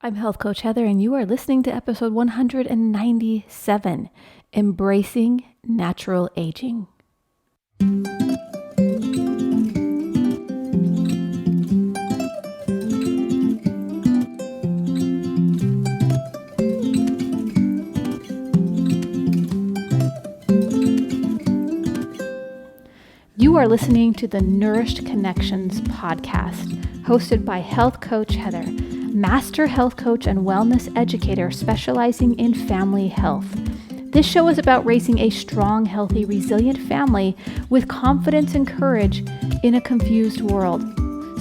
I'm Health Coach Heather, and you are listening to episode 197, Embracing Natural Aging. You are listening to the Nourished Connections podcast, hosted by Health Coach Heather, master health coach and wellness educator specializing in family health. This show is about raising a strong, healthy, resilient family with confidence and courage in a confused world.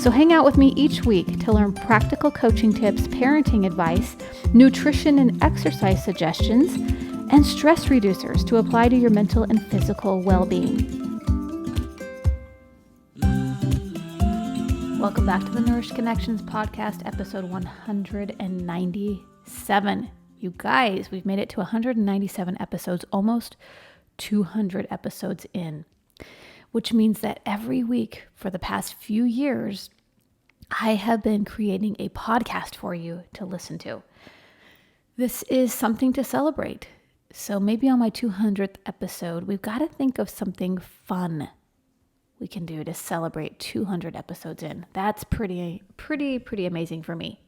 So hang out with me each week to learn practical coaching tips, parenting advice, nutrition and exercise suggestions, and stress reducers to apply to your mental and physical well-being. Welcome back to the Nourished Connections podcast, episode 197. You guys, we've made it to 197 episodes, almost 200 episodes in, which means that every week for the past few years, I have been creating a podcast for you to listen to. This is something to celebrate. So maybe on my 200th episode, we've got to think of something fun we can do to celebrate 200 episodes in. That's pretty amazing for me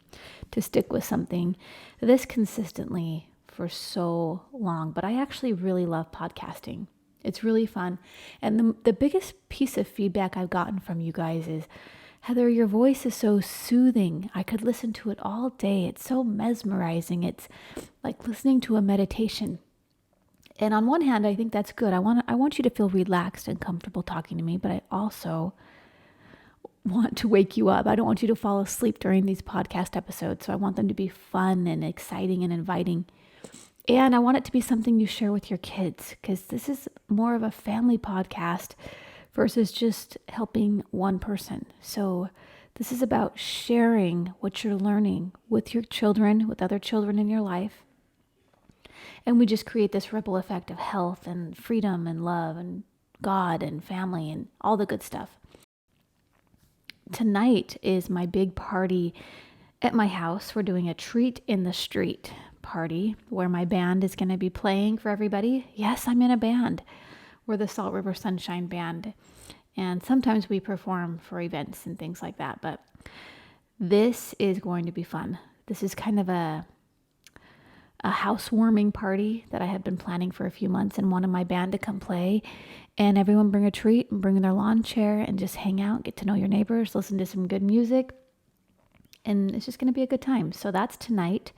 to stick with something this consistently for so long. But I actually really love podcasting. It's really fun. And the biggest piece of feedback I've gotten from you guys is, Heather, your voice is so soothing. I could listen to it all day. It's so mesmerizing. It's like listening to a meditation. And on one hand, I think that's good. I want you to feel relaxed and comfortable talking to me, but I also want to wake you up. I don't want you to fall asleep during these podcast episodes. So I want them to be fun and exciting and inviting. And I want it to be something you share with your kids, because this is more of a family podcast versus just helping one person. So this is about sharing what you're learning with your children, with other children in your life. And we just create this ripple effect of health and freedom and love and God and family and all the good stuff. Tonight is my big party at my house. We're doing a treat in the street party where my band is going to be playing for everybody. Yes, I'm in a band. We're the Salt River Sunshine Band. And sometimes we perform for events and things like that. But this is going to be fun. This is kind of a housewarming party that I had been planning for a few months, and wanted my band to come play, and everyone bring a treat and bring their lawn chair and just hang out, get to know your neighbors, listen to some good music, and it's just going to be a good time. So that's tonight,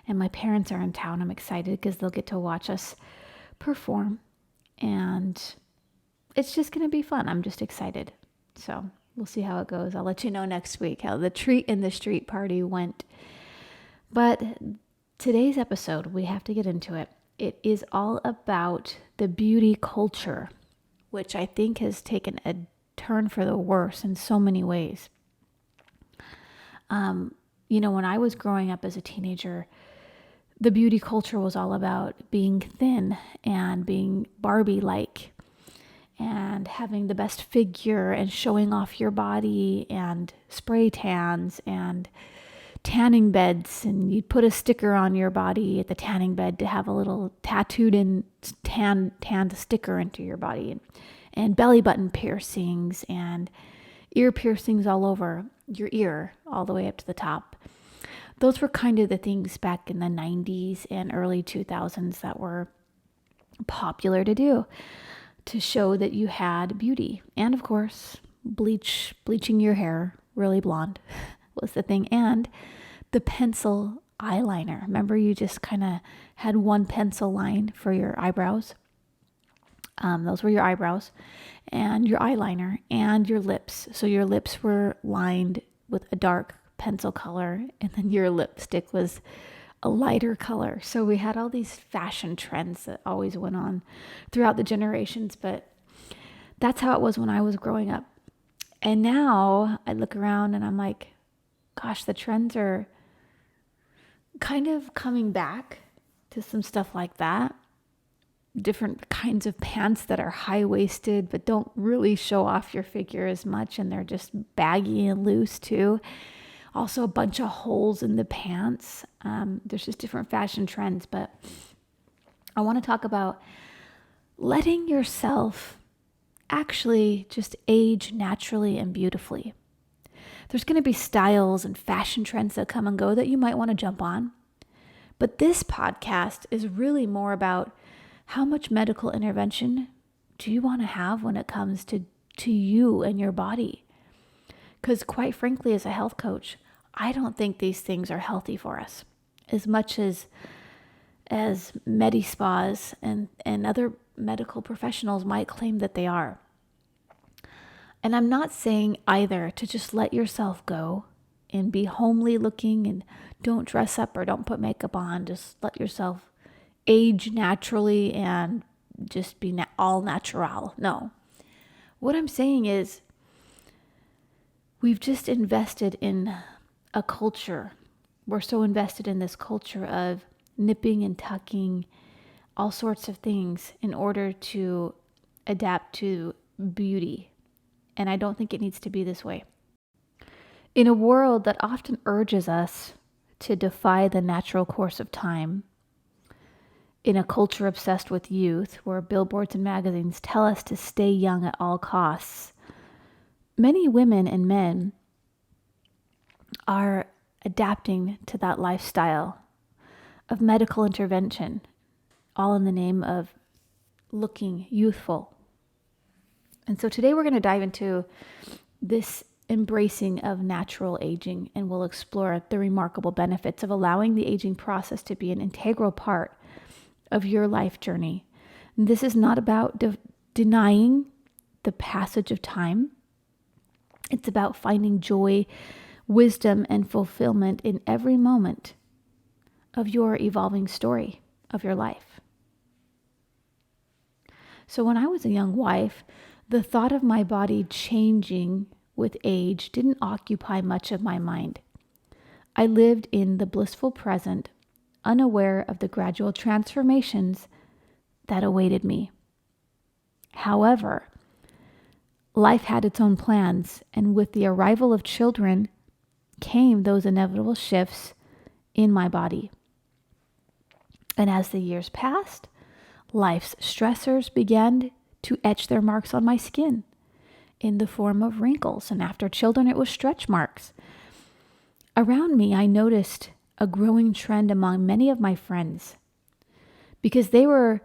and my parents are in town. I'm excited because they'll get to watch us perform, and it's just going to be fun. I'm just excited. So we'll see how it goes. I'll let you know next week how the treat in the street party went. But today's episode, we have to get into it. It is all about the beauty culture, which I think has taken a turn for the worse in so many ways. When I was growing up as a teenager, the beauty culture was all about being thin and being Barbie-like and having the best figure and showing off your body and spray tans and tanning beds, and you'd put a sticker on your body at the tanning bed to have a little tattooed in tanned sticker into your body, and belly button piercings and ear piercings all over your ear all the way up to the top. Those were kind of the things back in the 90s and early 2000s that were popular to do to show that you had beauty. And of course, bleaching your hair really blonde was the thing. And the pencil eyeliner. Remember, you just kind of had one pencil line for your eyebrows. Those were your eyebrows, and your eyeliner, and your lips. So your lips were lined with a dark pencil color, and then your lipstick was a lighter color. So we had all these fashion trends that always went on throughout the generations, but that's how it was when I was growing up. And now I look around and I'm like, gosh, the trends are kind of coming back to some stuff like that. Different kinds of pants that are high-waisted but don't really show off your figure as much, and they're just baggy and loose too. Also, a bunch of holes in the pants. There's just different fashion trends, but I want to talk about letting yourself actually just age naturally and beautifully. There's going to be styles and fashion trends that come and go that you might want to jump on. But this podcast is really more about how much medical intervention do you want to have when it comes to you and your body? Because quite frankly, as a health coach, I don't think these things are healthy for us as much as medi-spas and other medical professionals might claim that they are. And I'm not saying either to just let yourself go and be homely looking and don't dress up or don't put makeup on. Just let yourself age naturally and just be all natural. No. What I'm saying is we've just invested in a culture. We're so invested in this culture of nipping and tucking all sorts of things in order to adapt to beauty. And I don't think it needs to be this way. In a world that often urges us to defy the natural course of time, in a culture obsessed with youth, where billboards and magazines tell us to stay young at all costs, many women and men are adapting to that lifestyle of medical intervention, all in the name of looking youthful. And so today we're going to dive into this embracing of natural aging, and we'll explore the remarkable benefits of allowing the aging process to be an integral part of your life journey. And this is not about denying the passage of time. It's about finding joy, wisdom, and fulfillment in every moment of your evolving story of your life. So when I was a young wife, the thought of my body changing with age didn't occupy much of my mind. I lived in the blissful present, unaware of the gradual transformations that awaited me. However, life had its own plans, and with the arrival of children came those inevitable shifts in my body. And as the years passed, life's stressors began to etch their marks on my skin in the form of wrinkles, and after children, it was stretch marks. Around me, I noticed a growing trend among many of my friends because they were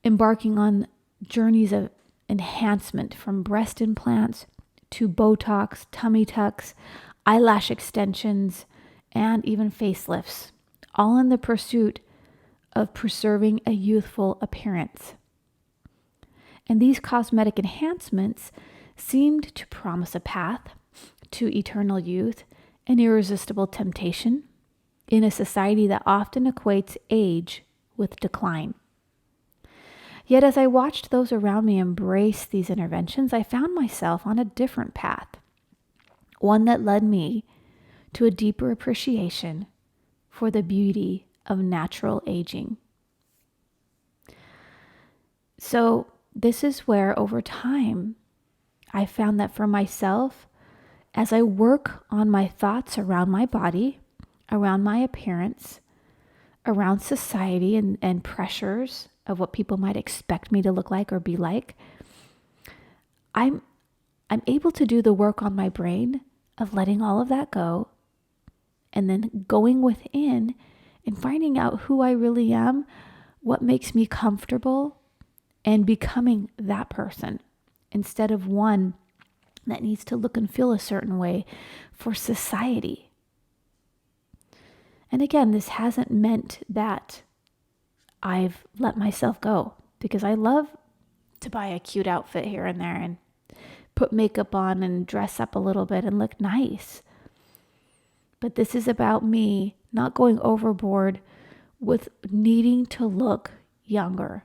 embarking on journeys of enhancement, from breast implants to Botox, tummy tucks, eyelash extensions, and even facelifts, all in the pursuit of preserving a youthful appearance. And these cosmetic enhancements seemed to promise a path to eternal youth and irresistible temptation in a society that often equates age with decline. Yet as I watched those around me embrace these interventions, I found myself on a different path, one that led me to a deeper appreciation for the beauty of natural aging. So this is where, over time, I found that for myself, as I work on my thoughts around my body, around my appearance, around society and pressures of what people might expect me to look like or be like, I'm able to do the work on my brain of letting all of that go and then going within and finding out who I really am, what makes me comfortable, and becoming that person instead of one that needs to look and feel a certain way for society. And again, this hasn't meant that I've let myself go, because I love to buy a cute outfit here and there and put makeup on and dress up a little bit and look nice. But this is about me not going overboard with needing to look younger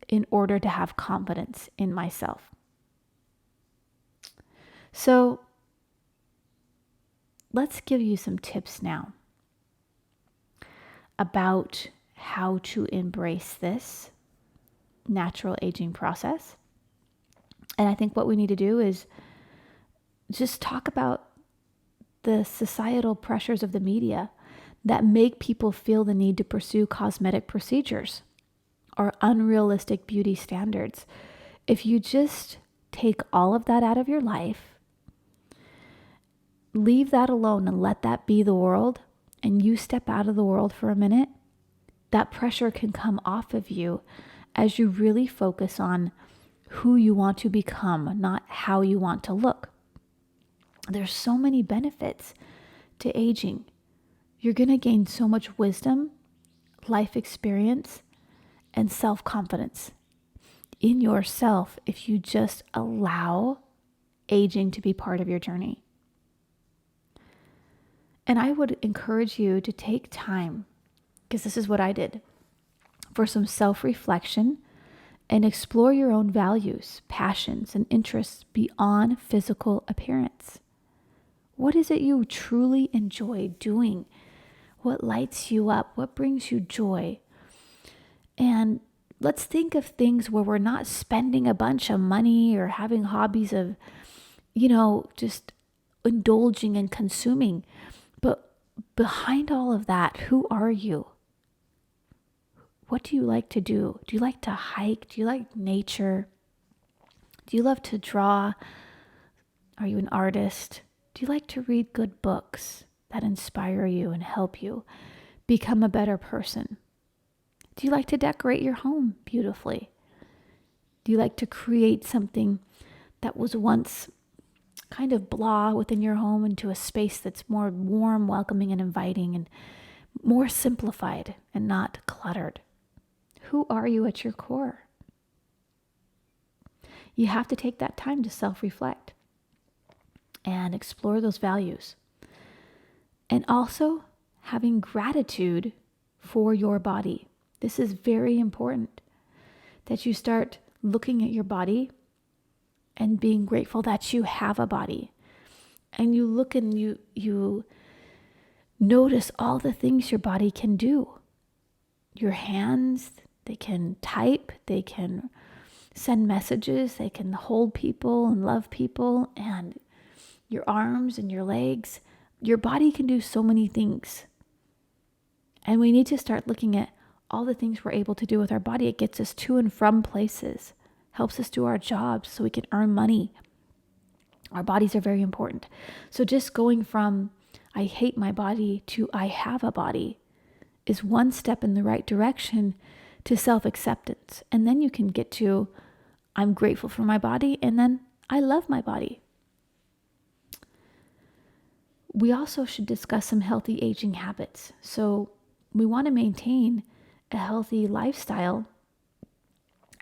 in order to have confidence in myself. So let's give you some tips now about how to embrace this natural aging process. And I think what we need to do is just talk about the societal pressures of the media that make people feel the need to pursue cosmetic procedures or unrealistic beauty standards. If you just take all of that out of your life, leave that alone and let that be the world, and you step out of the world for a minute, that pressure can come off of you as you really focus on who you want to become, not how you want to look. There's so many benefits to aging. You're going to gain so much wisdom, life experience, and self-confidence in yourself if you just allow aging to be part of your journey. And I would encourage you to take time, because this is what I did, for some self-reflection and explore your own values, passions, and interests beyond physical appearance. What is it you truly enjoy doing? What lights you up? What brings you joy? And let's think of things where we're not spending a bunch of money or having hobbies of, just indulging and consuming. But behind all of that, who are you? What do you like to do? Do you like to hike? Do you like nature? Do you love to draw? Are you an artist? Do you like to read good books that inspire you and help you become a better person? Do you like to decorate your home beautifully? Do you like to create something that was once kind of blah within your home into a space that's more warm, welcoming, and inviting, and more simplified and not cluttered? Who are you at your core? You have to take that time to self-reflect and explore those values. And also having gratitude for your body. This is very important, that you start looking at your body and being grateful that you have a body. And you look and you notice all the things your body can do. Your hands, they can type, they can send messages, they can hold people and love people, and your arms and your legs. Your body can do so many things. And we need to start looking at all the things we're able to do with our body. It gets us to and from places, helps us do our jobs so we can earn money. Our bodies are very important. So just going from I hate my body to I have a body is one step in the right direction to self-acceptance. And then you can get to I'm grateful for my body, and then I love my body. We also should discuss some healthy aging habits. So we want to maintain a healthy lifestyle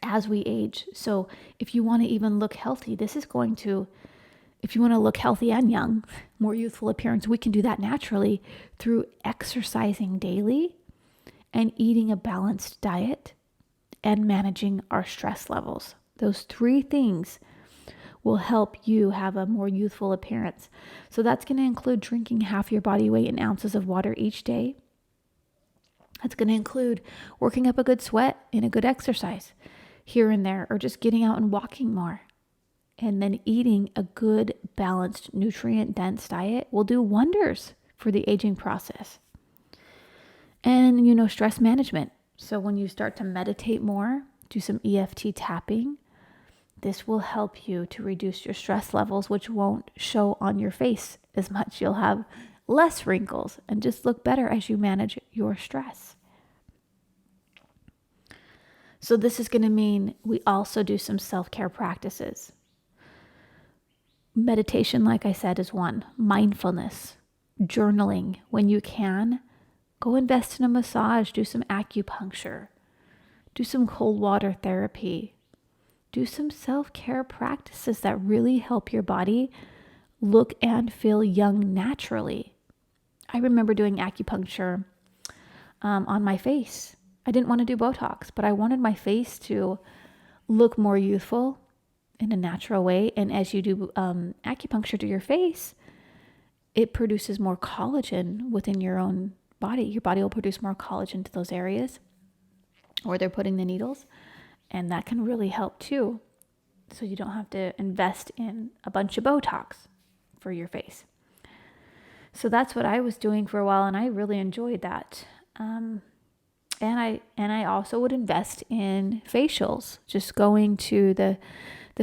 as we age. So if you want to even look healthy, if you want to look healthy and young, more youthful appearance, we can do that naturally through exercising daily and eating a balanced diet and managing our stress levels. Those three things will help you have a more youthful appearance. So that's going to include drinking half your body weight in ounces of water each day. That's going to include working up a good sweat and a good exercise here and there, or just getting out and walking more. And then eating a good, balanced, nutrient-dense diet will do wonders for the aging process. And, stress management. So when you start to meditate more, do some EFT tapping, this will help you to reduce your stress levels, which won't show on your face as much. You'll have less wrinkles and just look better as you manage your stress. So this is going to mean we also do some self-care practices. Meditation, like I said, is one. Mindfulness, journaling. When you can, go invest in a massage, do some acupuncture, do some cold water therapy, do some self-care practices that really help your body look and feel young naturally. I remember doing acupuncture on my face. I didn't want to do Botox, but I wanted my face to look more youthful in a natural way. And as you do acupuncture to your face, it produces more collagen within your own body. Your body will produce more collagen to those areas where they're putting the needles. And that can really help too. So you don't have to invest in a bunch of Botox for your face. So that's what I was doing for a while, and I really enjoyed that. And I also would invest in facials, just going to the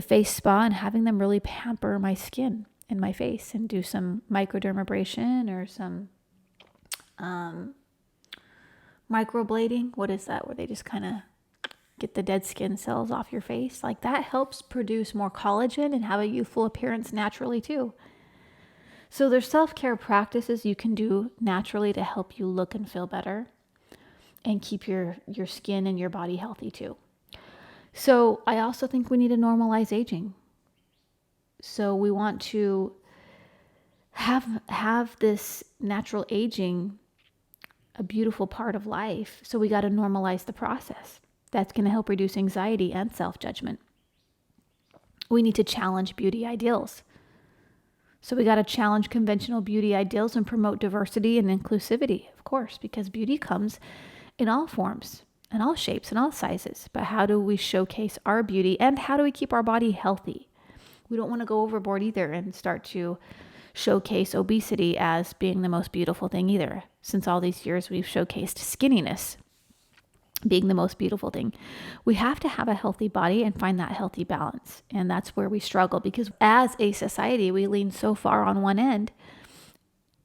face spa and having them really pamper my skin and my face and do some microdermabrasion or some microblading. What is that? Where they just kind of get the dead skin cells off your face. Like that helps produce more collagen and have a youthful appearance naturally too. So there's self-care practices you can do naturally to help you look and feel better and keep your skin and your body healthy too. So I also think we need to normalize aging. So we want to have this natural aging a beautiful part of life. So we got to normalize the process. That's going to help reduce anxiety and self-judgment. We need to challenge beauty ideals. So we got to challenge conventional beauty ideals and promote diversity and inclusivity, of course, because beauty comes in all forms, in all shapes, and all sizes. But how do we showcase our beauty, and how do we keep our body healthy? We don't want to go overboard either and start to showcase obesity as being the most beautiful thing either. Since all these years we've showcased skinniness being the most beautiful thing. We have to have a healthy body and find that healthy balance. And that's where we struggle, because as a society, we lean so far on one end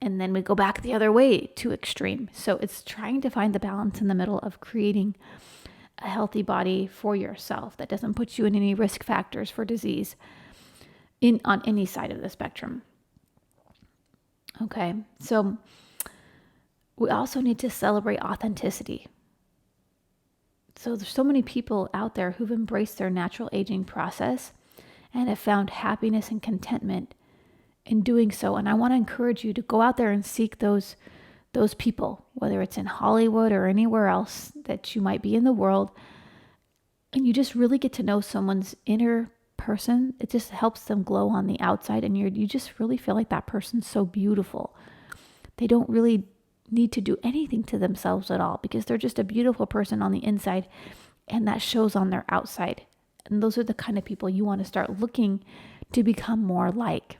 and then we go back the other way to extreme. So it's trying to find the balance in the middle of creating a healthy body for yourself that doesn't put you in any risk factors for disease on any side of the spectrum. Okay, so we also need to celebrate authenticity. So there's so many people out there who've embraced their natural aging process and have found happiness and contentment in doing so. And I want to encourage you to go out there and seek those people, whether it's in Hollywood or anywhere else that you might be in the world. And you just really get to know someone's inner person. It just helps them glow on the outside, and you just really feel like that person's so beautiful. They don't really need to do anything to themselves at all, because they're just a beautiful person on the inside, and that shows on their outside. And those are the kind of people you want to start looking to become more like.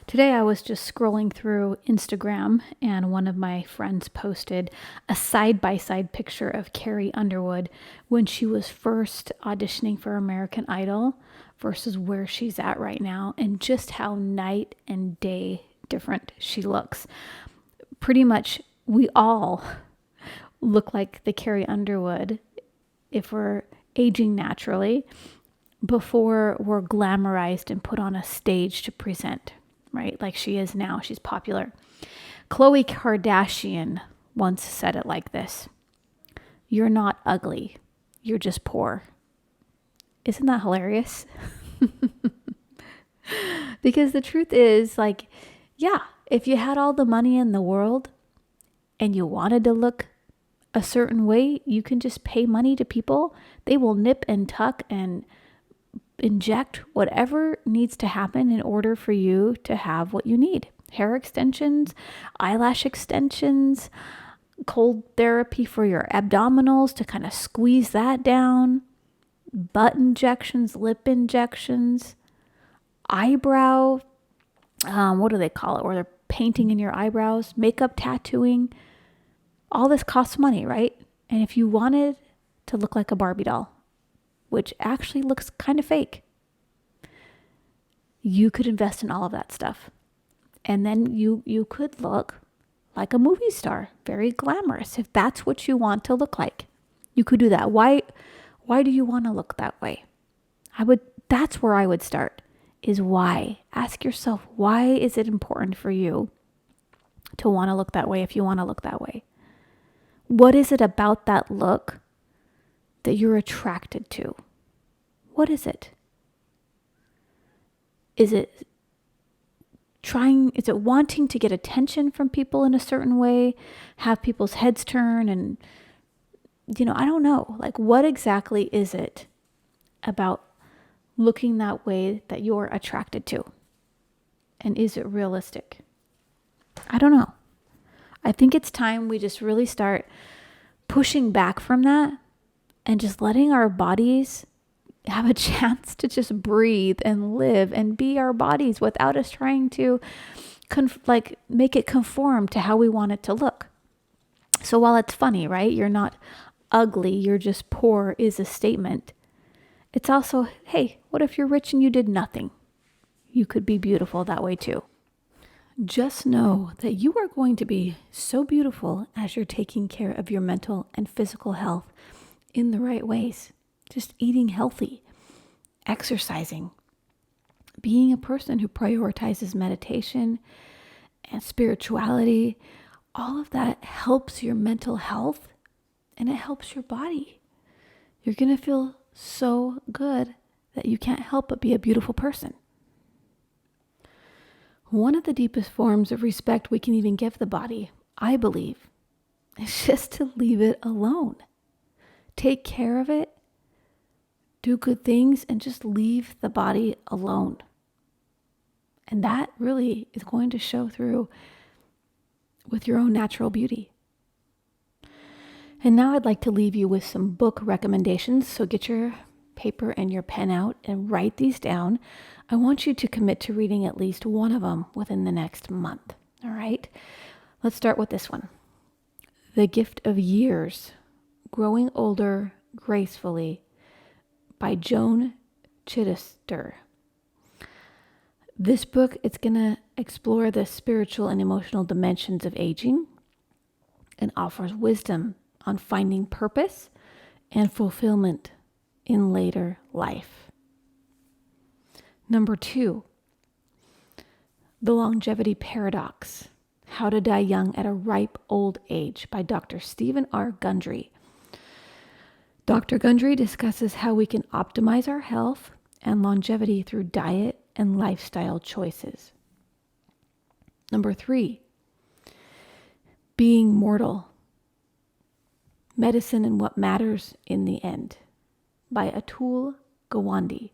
Today I was just scrolling through Instagram, and one of my friends posted a side-by-side picture of Carrie Underwood when she was first auditioning for American Idol versus where she's at right now, and just how night and day different she looks. Pretty much we all look like the Carrie Underwood if we're aging naturally before we're glamorized and put on a stage to present, right? Like she is now. She's popular. Khloe Kardashian once said it like this: "You're not ugly. You're just poor." Isn't that hilarious? Because the truth is, like, yeah, if you had all the money in the world and you wanted to look a certain way, you can just pay money to people. They will nip and tuck and inject whatever needs to happen in order for you to have what you need. Hair extensions, eyelash extensions, cold therapy for your abdominals to kind of squeeze that down, butt injections, lip injections, eyebrow, what do they call it, where they're painting in your eyebrows, makeup, tattooing. All this costs money, right? And if you wanted to look like a Barbie doll, which actually looks kind of fake, you could invest in all of that stuff. And then you could look like a movie star, very glamorous, if that's what you want to look like. You could do that. Why do you want to look that way? That's where I would start, is why. Ask yourself, why is it important for you to want to look that way if you want to look that way? What is it about that look that you're attracted to? What is it? Is it wanting to get attention from people in a certain way, have people's heads turn, and, I don't know. Like, what exactly is it about looking that way that you're attracted to? And is it realistic? I don't know. I think it's time we just really start pushing back from that and just letting our bodies have a chance to just breathe and live and be our bodies without us trying to make it conform to how we want it to look. So while it's funny, right? You're not ugly, you're just poor is a statement. It's also, hey, what if you're rich and you did nothing? You could be beautiful that way too. Just know that you are going to be so beautiful as you're taking care of your mental and physical health in the right ways. Just eating healthy, exercising, being a person who prioritizes meditation and spirituality. All of that helps your mental health and it helps your body. You're going to feel so good that you can't help but be a beautiful person. One of the deepest forms of respect we can even give the body, I believe, is just to leave it alone. Take care of it, do good things, and just leave the body alone. And that really is going to show through with your own natural beauty. And now I'd like to leave you with some book recommendations. So get your paper and your pen out and write these down. I want you to commit to reading at least one of them within the next month. All right? Let's start with this one. The Gift of Years, Growing Older Gracefully by Joan Chittister. This book, it's going to explore the spiritual and emotional dimensions of aging and offers wisdom on finding purpose and fulfillment in later life. Number 2, The Longevity Paradox, How to Die Young at a Ripe Old Age by Dr. Stephen R. Gundry. Dr. Gundry discusses how we can optimize our health and longevity through diet and lifestyle choices. Number 3, Being Mortal, Medicine and What Matters in the End by Atul Gawande.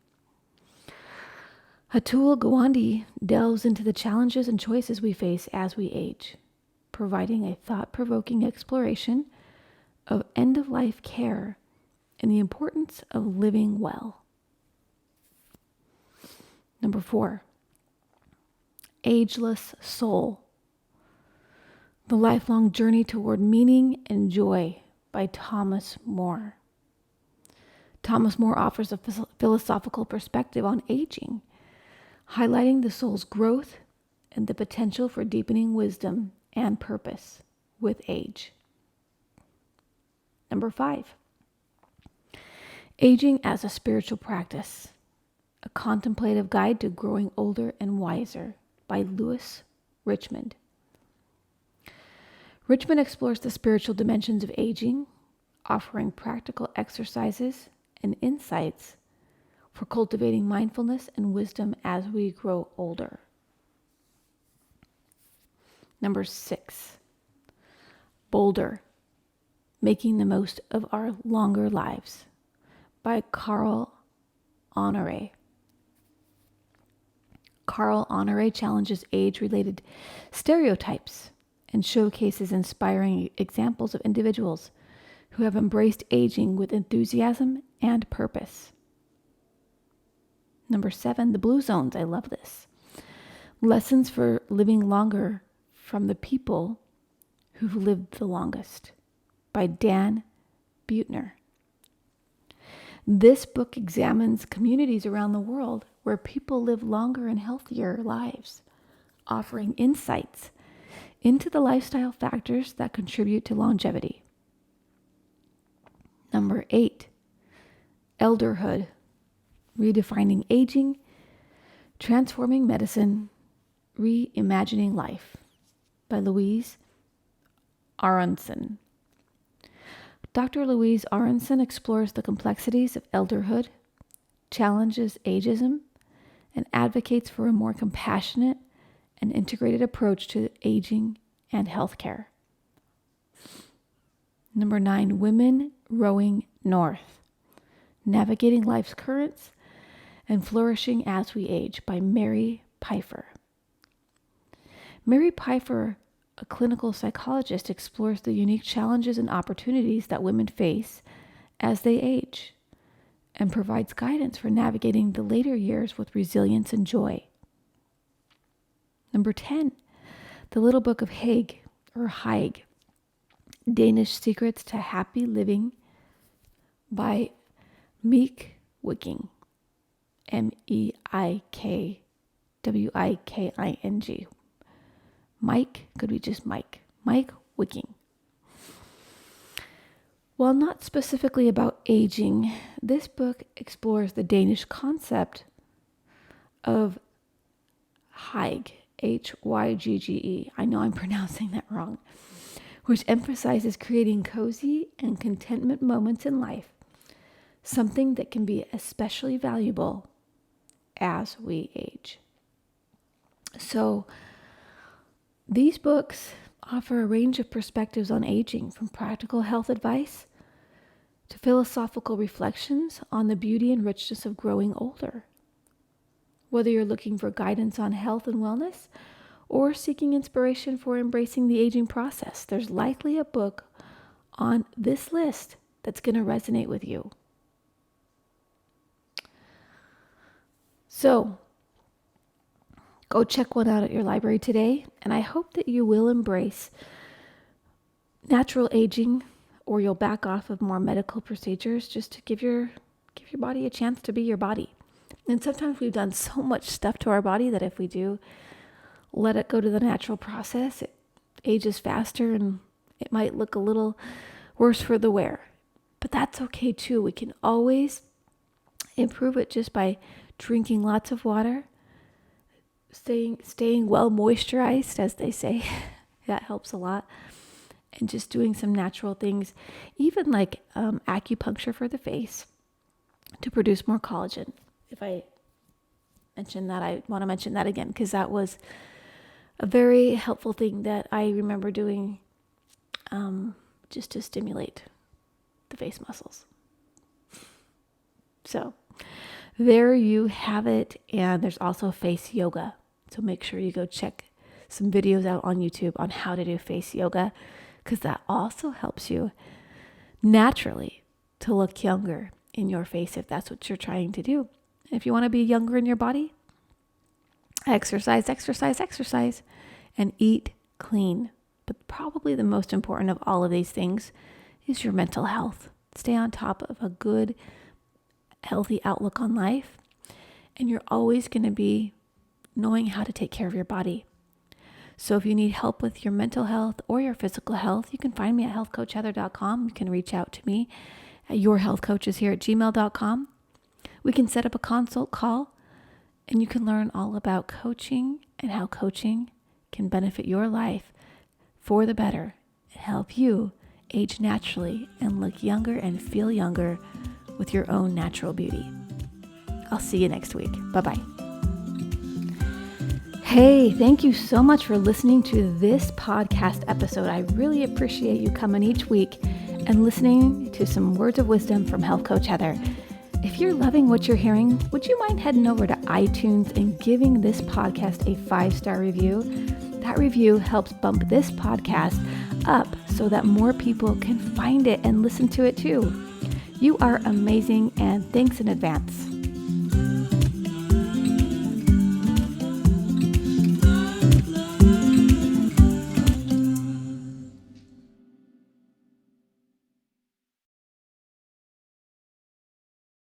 Atul Gawande delves into the challenges and choices we face as we age, providing a thought-provoking exploration of end-of-life care and the importance of living well. Number 4, Ageless Soul, The Lifelong Journey Toward Meaning and Joy by Thomas More. Thomas More offers a philosophical perspective on aging, highlighting the soul's growth and the potential for deepening wisdom and purpose with age. Number 5, Aging as a Spiritual Practice, A Contemplative Guide to Growing Older and Wiser by Louis Richmond. Richmond explores the spiritual dimensions of aging, offering practical exercises and insights for cultivating mindfulness and wisdom as we grow older. Number 6, Bolder, Making the Most of Our Longer Lives by Carl Honore. Carl Honore challenges age-related stereotypes and showcases inspiring examples of individuals who have embraced aging with enthusiasm and purpose. Number 7, The Blue Zones. I love this. Lessons for Living Longer from the People Who've Lived the Longest by Dan Buettner. This book examines communities around the world where people live longer and healthier lives, offering insights into the lifestyle factors that contribute to longevity. Number 8, Elderhood, Redefining Aging, Transforming Medicine, Reimagining Life by Louise Aronson. Dr. Louise Aronson explores the complexities of elderhood, challenges ageism, and advocates for a more compassionate and integrated approach to aging and healthcare. Number 9, Women Rowing North, Navigating Life's Currents and Flourishing as We Age by Mary Pfeiffer. Mary Pfeiffer, a clinical psychologist, explores the unique challenges and opportunities that women face as they age and provides guidance for navigating the later years with resilience and joy. Number 10, The Little Book of Haig, or Haig, Danish Secrets to Happy Living by Meik Wiking, Meikwiking. Mike, could be just Mike. Meik Wiking. While not specifically about aging, this book explores the Danish concept of Hygge, Hygge. I know I'm pronouncing that wrong, which emphasizes creating cozy and contentment moments in life, something that can be especially valuable as we age. So, these books offer a range of perspectives on aging, from practical health advice to philosophical reflections on the beauty and richness of growing older. Whether you're looking for guidance on health and wellness or seeking inspiration for embracing the aging process, there's likely a book on this list that's going to resonate with you. So, go check one out at your library today, and I hope that you will embrace natural aging, or you'll back off of more medical procedures just to give your body a chance to be your body. And sometimes we've done so much stuff to our body that if we do let it go to the natural process, it ages faster and it might look a little worse for the wear. But that's okay too. We can always improve it just by drinking lots of water, staying well moisturized, as they say. That helps a lot. And just doing some natural things, even like acupuncture for the face to produce more collagen. If I mention that, I want to mention that again, because that was a very helpful thing that I remember doing just to stimulate the face muscles. So there you have it. And there's also face yoga. So make sure you go check some videos out on YouTube on how to do face yoga, because that also helps you naturally to look younger in your face if that's what you're trying to do. If you want to be younger in your body, exercise, and eat clean. But probably the most important of all of these things is your mental health. Stay on top of a good, healthy outlook on life, and you're always going to be knowing how to take care of your body. So if you need help with your mental health or your physical health, you can find me at healthcoachheather.com. You can reach out to me at yourhealthcoacheshere@gmail.com. We can set up a consult call, and you can learn all about coaching and how coaching can benefit your life for the better and help you age naturally and look younger and feel younger with your own natural beauty. I'll see you next week. Bye-bye. Hey, thank you so much for listening to this podcast episode. I really appreciate you coming each week and listening to some words of wisdom from Health Coach Heather. If you're loving what you're hearing, would you mind heading over to iTunes and giving this podcast a 5-star review? That review helps bump this podcast up so that more people can find it and listen to it too. You are amazing, and thanks in advance.